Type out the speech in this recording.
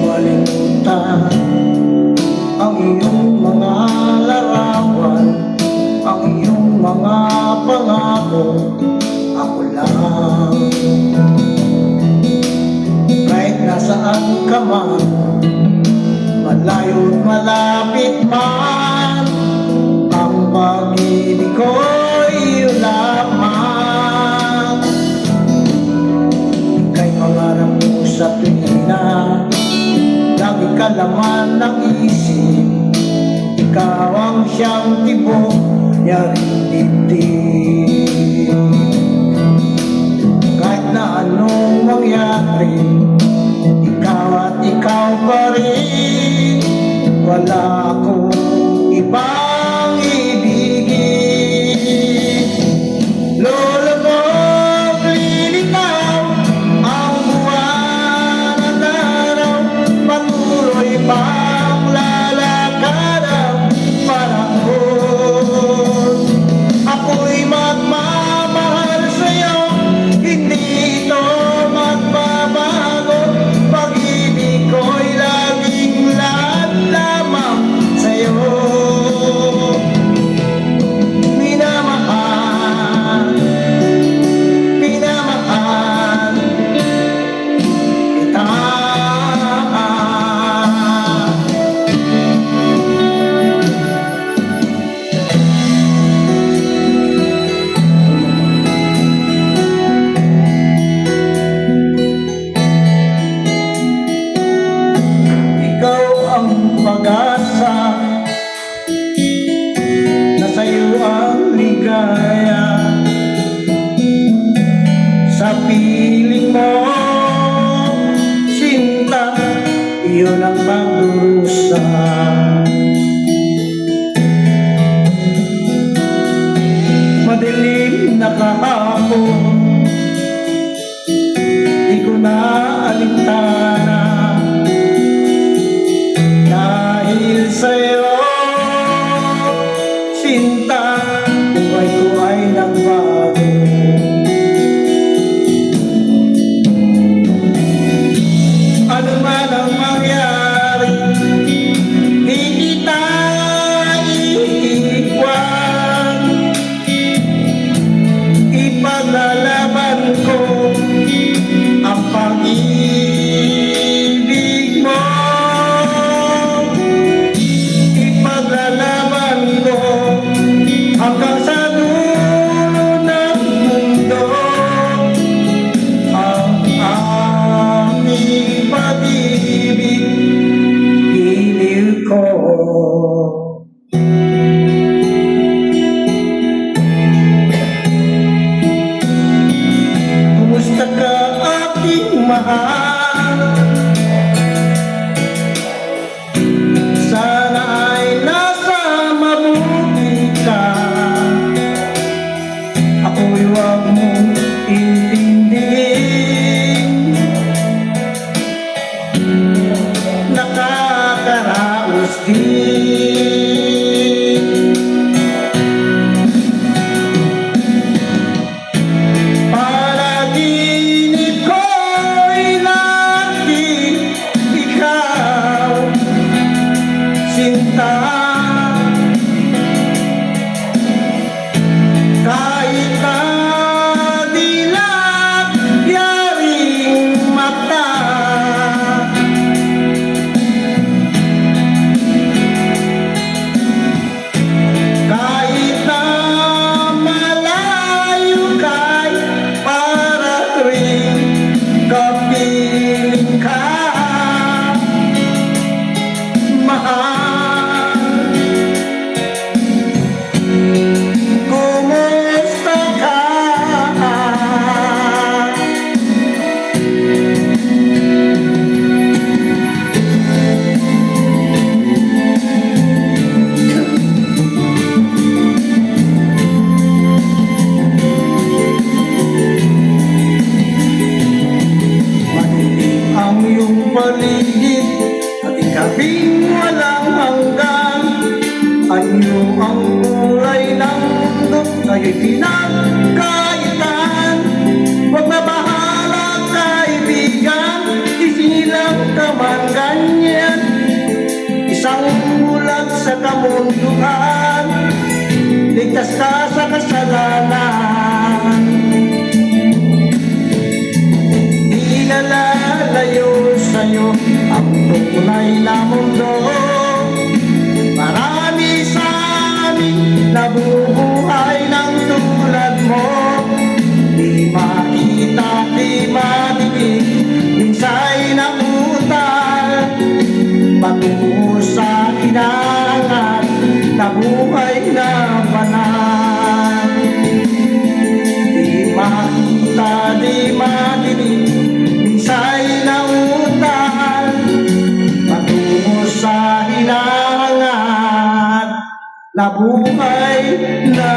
Malimutan ang iyong mga larawan, ang iyong mga pangako. Ako lang, kahit nasaan ka man, malayo't malapit man, ang pag-ibig ko'y iyo lamang. Ika'y pangarap mo sa tuwina, lagi ka laman ng isip. Ikaw ang siyang tibok niya rin dibdib. Kahit na anong mangyari, ikaw at ikaw pa rin. Wala akong ibang ibigin. Lulubog, lilitaw ang buwan at araw, patuloy pang lalakad ang panahon. Ako'y magmamahal sa'yo, hindi ito magbabago. Pag-ibig ko'y laging lahat lamang sa'yo. Minamahal, minamahal kita. Ikaw ang pag-asa, na sa'yo ang ligaya. Sa piling mo, sinta, iyon ang magdurusa. Madilim na kahapon, di ko na alintana. Dahil sa'yo, sinta, buhay ko ay nagbago. Ano man ang mangyari, di kita iiwan. Ipaglalaban ko ang pag-ibig mo. Ipaglalaban ko hanggang sa dulo ng mundo ang aking pag-ibig, giliw ko. Kumusta ka aking mahal? Sana ay nasa mabuti ka. Ako'y huwag mong intindihin. Nakakaraos din. Panaginip ko'y laging ikaw, sinta. Kahit na kamunduhan, ligtas ka sa kasalanan. Di na lalayo sa'yo ang tunay na mundo. Marami sa amin nabubuhay ng tulad mo. Di makita, di madinig, minsa'y namutal patungo sa inangat na buhay na banal. Di makita, di madinig, minsa'y namutal patungo sa inangat na buhay na